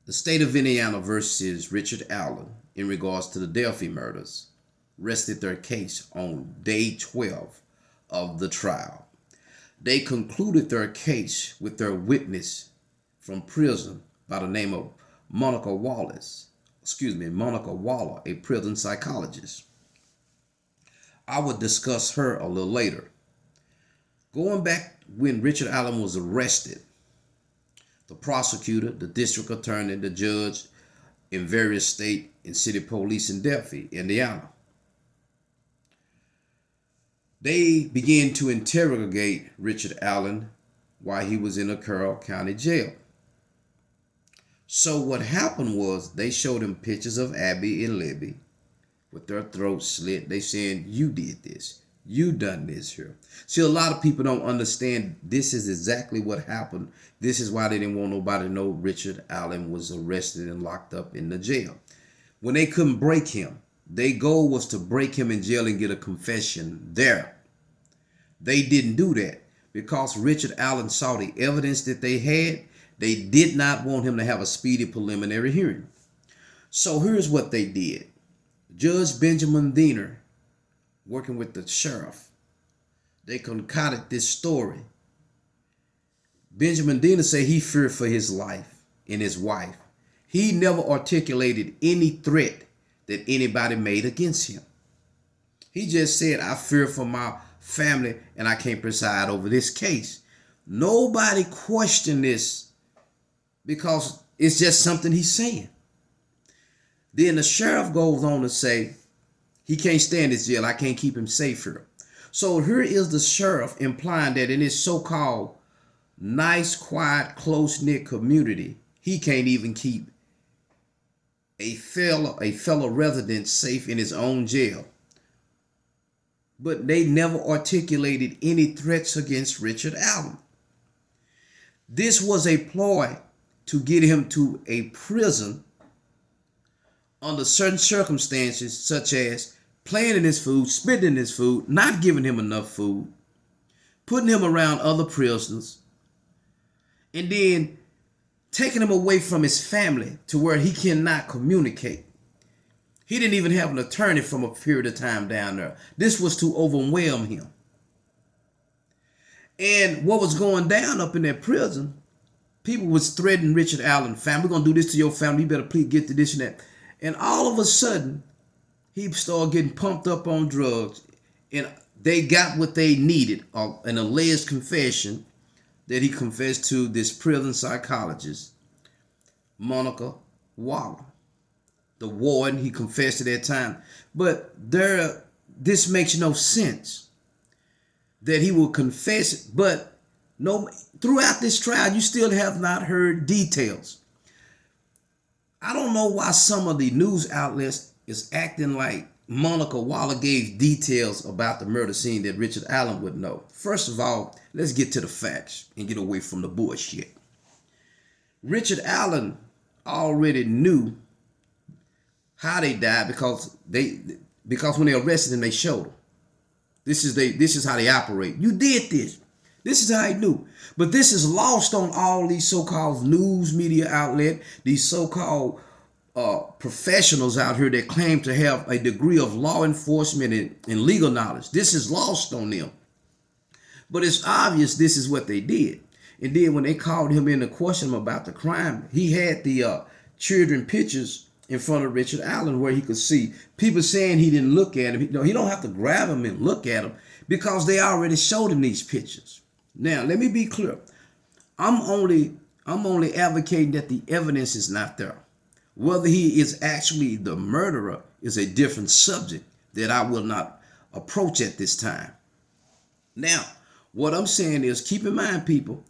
The state of Indiana versus Richard Allen in regards to the Delphi murders rested their case on day 12 of the trial. They concluded their case with their witness from prison by the name of Monica Waller, a prison psychologist. I will discuss her a little later. Going back when Richard Allen was arrested, the prosecutor, the district attorney, the judge, in various state and city police in Delphi, Indiana, they began to interrogate Richard Allen while he was in a Carroll County jail. So what happened was they showed him pictures of Abby and Libby with their throats slit. They saying, you did this. You done this here. See, a lot of people don't understand this is exactly what happened. This is why they didn't want nobody to know Richard Allen was arrested and locked up in the jail. When they couldn't break him, their goal was to break him in jail and get a confession there. They didn't do that because Richard Allen saw the evidence that they had. They did not want him to have a speedy preliminary hearing. So here's what they did. Judge Benjamin Diener, working with the sheriff, they concocted this story. Benjamin Diener said he feared for his life and his wife. He never articulated any threat that anybody made against him. He just said, I fear for my family and I can't preside over this case. Nobody questioned this because it's just something he's saying. Then the sheriff goes on to say, he can't stay in this jail. I can't keep him safe here. So here is the sheriff implying that in his so-called nice, quiet, close-knit community, he can't even keep a fellow resident safe in his own jail. But they never articulated any threats against Richard Allen. This was a ploy to get him to a prison under certain circumstances, such as playing in his food, spitting in his food, not giving him enough food, putting him around other prisoners, and then taking him away from his family to where he cannot communicate. He didn't even have an attorney from a period of time down there. This was to overwhelm him. And what was going down up in that prison, people was threatening Richard Allen's family. We're going to do this to your family. You better please get to this and that. And all of a sudden, he started getting pumped up on drugs. And they got what they needed, an alleged confession that he confessed to this prison psychologist, Monica Waller. The warden, he confessed at that time. But this makes no sense that he will confess it. But no, throughout this trial, you still have not heard details. I don't know why some of the news outlets is acting like Monica Waller gave details about the murder scene that Richard Allen would know. First of all, let's get to the facts and get away from the bullshit. Richard Allen already knew how they died because when they arrested him, they showed him. This is how they operate. You did this. This is how he knew. But this is lost on all these so-called news media outlet, these so-called professionals out here that claim to have a degree of law enforcement and legal knowledge. This is lost on them. But it's obvious this is what they did. And then when they called him in to question him about the crime, he had the children pictures in front of Richard Allen where he could see. People saying he didn't look at him. He don't have to grab him and look at him because they already showed him these pictures. Now, let me be clear. I'm only advocating that the evidence is not there. Whether he is actually the murderer is a different subject that I will not approach at this time. Now, what I'm saying is, keep in mind, people,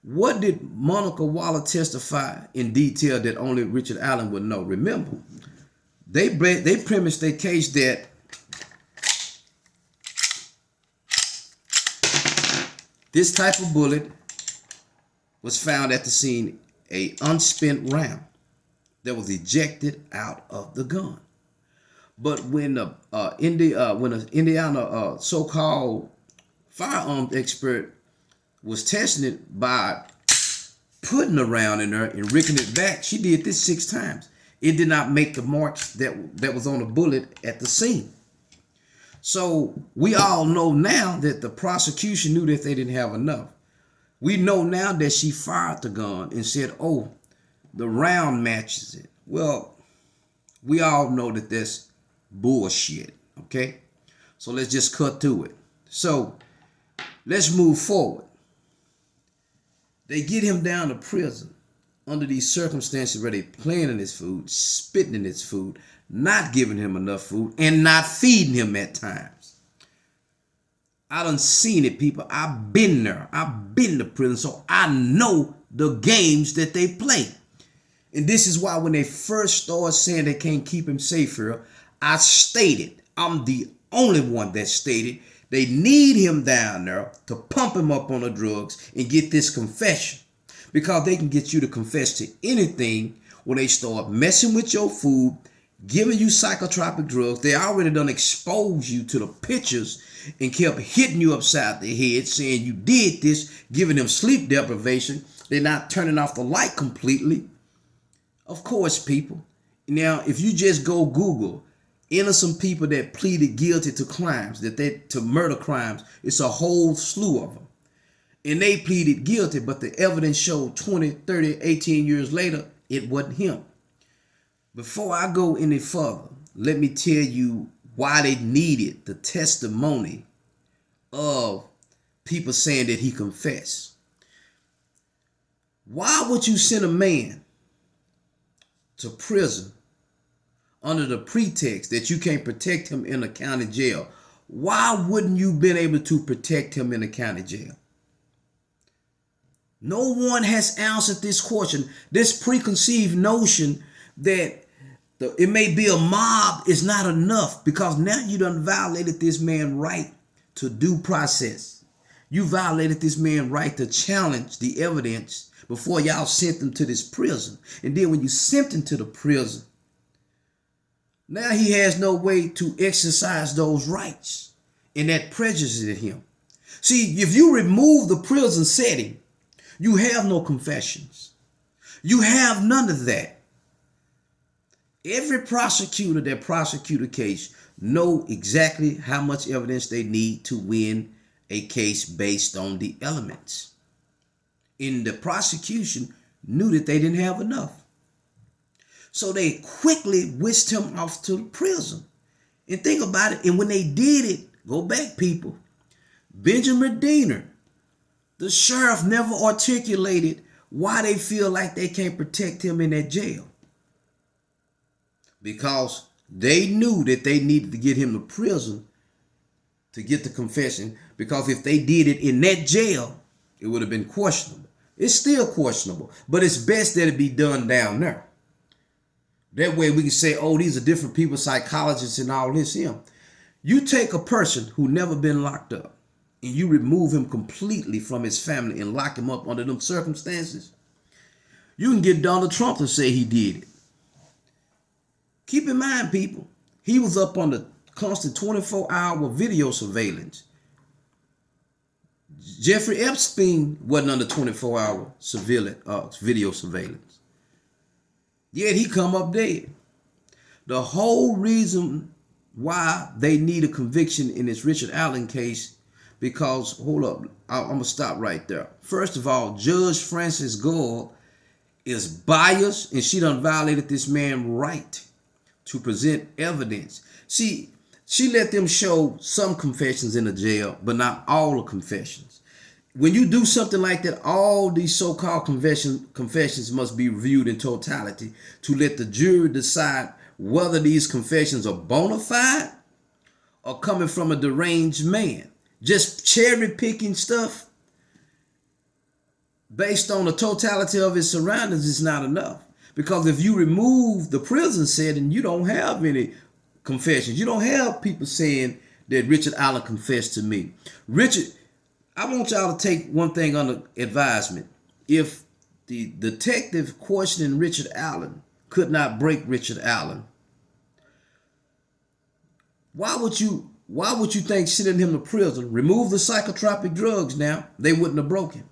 what did Monica Waller testify in detail that only Richard Allen would know? Remember, they premised their case that this type of bullet was found at the scene, an unspent round that was ejected out of the gun. But when an Indiana so-called firearms expert was testing it by putting around in her and rigging it back. She did this 6 times. It did not make the marks that was on the bullet at the scene. So we all know now that the prosecution knew that they didn't have enough. We know now that she fired the gun and said, oh, the round matches it. Well, we all know that that's bullshit, okay? So let's just cut through it. So let's move forward. They get him down to prison under these circumstances where they playing in his food, spitting in his food, not giving him enough food, and not feeding him at times. I done seen it, people. I've been there. I've been to prison, so I know the games that they play. And this is why when they first started saying they can't keep him safe here, I stated, I'm the only one that stated, they need him down there to pump him up on the drugs and get this confession. Because they can get you to confess to anything when they start messing with your food, giving you psychotropic drugs. They already done exposed you to the pictures and kept hitting you upside the head saying you did this, giving them sleep deprivation. They're not turning off the light completely. Of course, people. Now, if you just go Google innocent people that pleaded guilty to crimes, to murder crimes, it's a whole slew of them. And they pleaded guilty, but the evidence showed 20, 30, 18 years later, it wasn't him. Before I go any further, let me tell you why they needed the testimony of people saying that he confessed. Why would you send a man to prison under the pretext that you can't protect him in a county jail? Why wouldn't you been able to protect him in a county jail? No one has answered this question. This preconceived notion that it may be a mob is not enough, because now you done violated this man's right to due process. You violated this man's right to challenge the evidence before y'all sent him to this prison. And then when you sent him to the prison, now he has no way to exercise those rights, and that prejudices him. See, if you remove the prison setting, you have no confessions. You have none of that. Every prosecutor that prosecute a case know exactly how much evidence they need to win a case based on the elements. And the prosecution knew that they didn't have enough. So they quickly whisked him off to prison. And think about it. And when they did it, go back, people. Benjamin Diener, the sheriff, never articulated why they feel like they can't protect him in that jail. Because they knew that they needed to get him to prison to get the confession. Because if they did it in that jail, it would have been questionable. It's still questionable, but it's best that it be done down there. That way we can say, oh, these are different people, psychologists and all this here. You take a person who never been locked up and you remove him completely from his family and lock him up under them circumstances, you can get Donald Trump to say he did it. Keep in mind, people, he was up on the constant 24-hour video surveillance. Jeffrey Epstein wasn't under 24-hour video surveillance. Yet he come up dead. The whole reason why they need a conviction in this Richard Allen case, because, hold up, I'm going to stop right there. First of all, Judge Frances Gore is biased, and she done violated this man's right to present evidence. See, she let them show some confessions in the jail, but not all the confessions. When you do something like that, all these so-called confessions must be reviewed in totality to let the jury decide whether these confessions are bona fide or coming from a deranged man. Just cherry picking stuff based on the totality of his surroundings is not enough. Because if you remove the prison setting, you don't have any confessions. You don't have people saying that Richard Allen confessed to me. I want y'all to take one thing under advisement. If the detective questioning Richard Allen could not break Richard Allen, why would you think sending him to prison, remove the psychotropic drugs now, they wouldn't have broke him?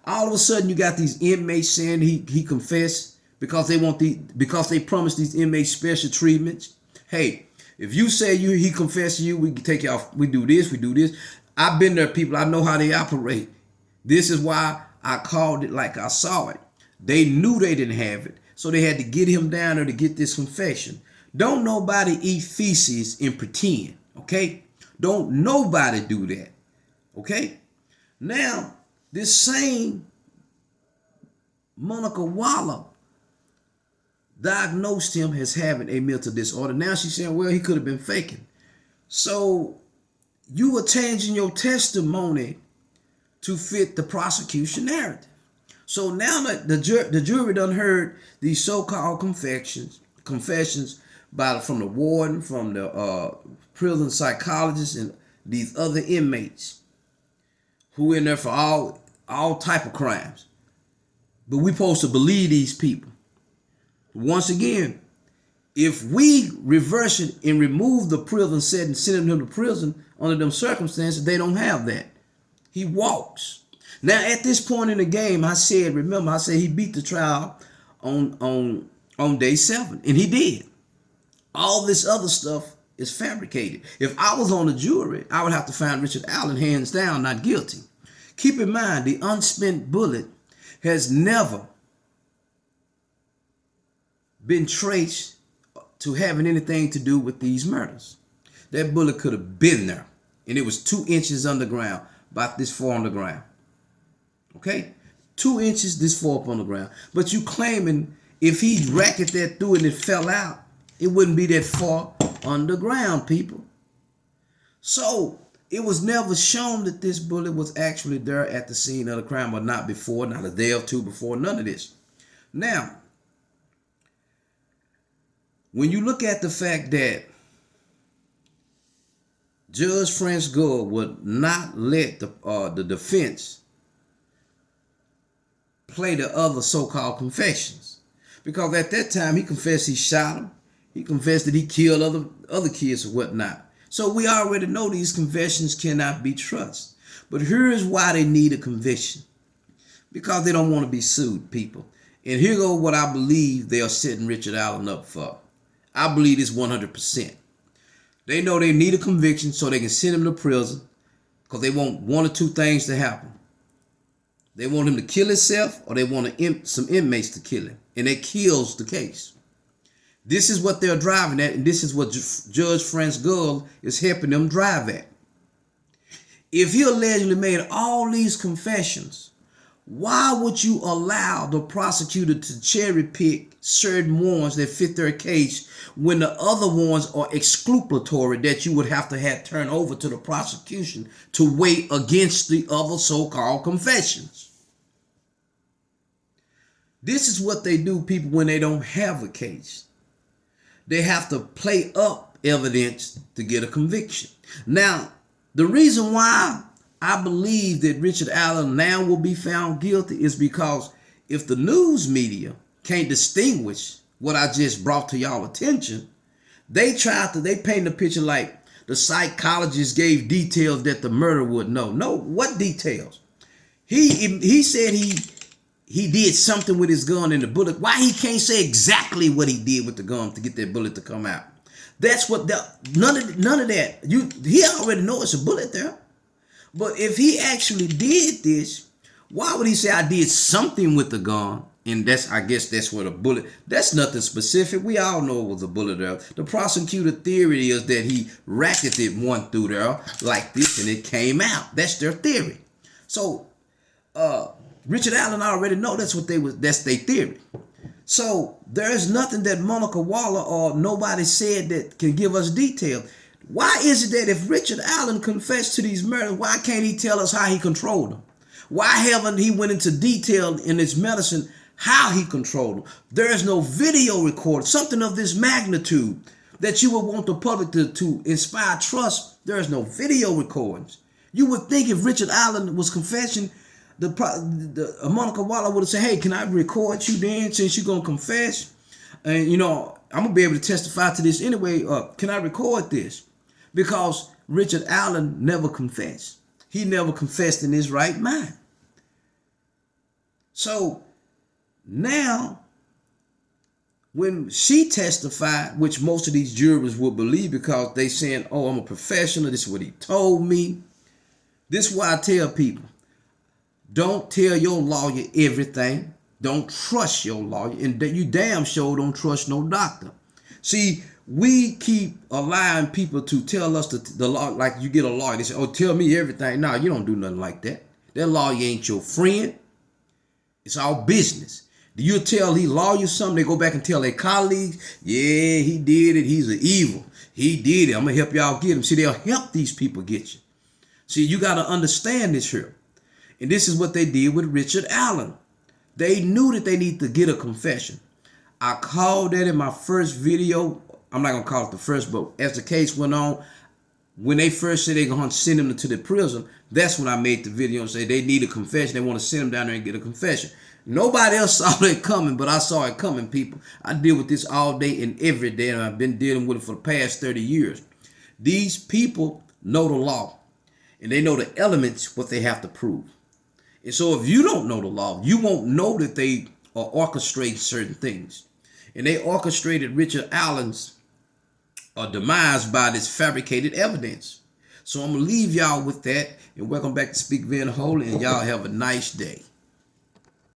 All of a sudden, you got these inmates saying he confessed because they promised these inmates special treatments. Hey, if you say he confessed to you, we can take you off. We do this, we do this. I've been there, people. I know how they operate. This is why I called it like I saw it. They knew they didn't have it, so they had to get him down there to get this confession. Don't nobody eat feces and pretend, okay? Don't nobody do that, okay? Now, this same Monica Waller diagnosed him as having a mental disorder. Now she's saying, well, he could have been faking. So you were changing your testimony to fit the prosecution narrative. So now that the jury done heard these so-called confessions from the warden, from the prison psychologist, and these other inmates who in there for all type of crimes. But we supposed to believe these people. Once again, if we reverse it and remove the prison setting, sending him to prison under them circumstances, they don't have that. He walks. Now, at this point in the game, I said he beat the trial on day 7, and he did. All this other stuff is fabricated. If I was on the jury, I would have to find Richard Allen hands down not guilty. Keep in mind, the unspent bullet has never been traced to having anything to do with these murders. That bullet could have been there, and it was 2 inches underground, about this far on the ground. Okay? 2 inches this far up on the ground. But you claiming if he racketed that through and it fell out, it wouldn't be that far underground, people. So it was never shown that this bullet was actually there at the scene of the crime, or not before, not a day or two before, none of this. Now, when you look at the fact that Judge Francis Gould would not let the defense play the other so-called confessions, because at that time he confessed he shot him, he confessed that he killed other kids or whatnot. So we already know these confessions cannot be trusted. But here is why they need a conviction. Because they don't want to be sued, people. And here goes what I believe they are setting Richard Allen up for. I believe this 100%. They know they need a conviction so they can send him to prison, because they want one or two things to happen. They want him to kill himself, or they want some inmates to kill him. And that kills the case. This is what they're driving at, and this is what Judge Francis Gould is helping them drive at. If he allegedly made all these confessions, why would you allow the prosecutor to cherry pick certain ones that fit their case when the other ones are exculpatory that you would have to have turned over to the prosecution to weigh against the other so-called confessions? This is what they do, people, when they don't have a case. They have to play up evidence to get a conviction. Now, the reason why I believe that Richard Allen now will be found guilty is because if the news media can't distinguish what I just brought to y'all attention, they paint the picture like the psychologist gave details that the murderer would know. No, what details? He said he did something with his gun and the bullet. Why he can't say exactly what he did with the gun to get that bullet to come out? That's what none of that. He already know it's a bullet there. But if he actually did this, why would he say I did something with the gun? And I guess that's what a bullet. That's nothing specific. We all know it was a bullet there. The prosecutor theory is that he racketed one through there like this and it came out. That's their theory. So Richard Allen already know that's their theory. So there is nothing that Monica Waller or nobody said that can give us detail. Why is it that if Richard Allen confessed to these murders, why can't he tell us how he controlled them? Why haven't he went into detail in his medicine how he controlled them? There is no video record, something of this magnitude that you would want the public to inspire trust. There is no video recordings. You would think if Richard Allen was confessing, Monica Waller would have said, hey, can I record you then since you're going to confess? And, I'm going to be able to testify to this anyway. Can I record this? Because Richard Allen never confessed. He never confessed in his right mind. So now, when she testified, which most of these jurors will believe because they saying, oh, I'm a professional, this is what he told me. This is why I tell people, don't tell your lawyer everything. Don't trust your lawyer. And you damn sure don't trust no doctor. See, we keep allowing people to tell us the law, like you get a lawyer. They say, oh, tell me everything. No, you don't do nothing like that. That lawyer ain't your friend. It's all business. Do you tell he lawyer something? They go back and tell their colleagues, yeah, he did it. He's an evil. He did it. I'm going to help y'all get him. See, they'll help these people get you. See, you got to understand this here. And this is what they did with Richard Allen. They knew that they need to get a confession. I called that in my first video. I'm not going to call it the first, but as the case went on, when they first said they're going to send him to the prison, that's when I made the video and said they need a confession. They want to send him down there and get a confession. Nobody else saw that coming, but I saw it coming, people. I deal with this all day and every day, and I've been dealing with it for the past 30 years. These people know the law, and they know the elements, what they have to prove. And so if you don't know the law, you won't know that they are orchestrating certain things. And they orchestrated Richard Allen's demise by this fabricated evidence. So I'm going to leave y'all with that. And welcome back to Speak Being Holy. And y'all have a nice day.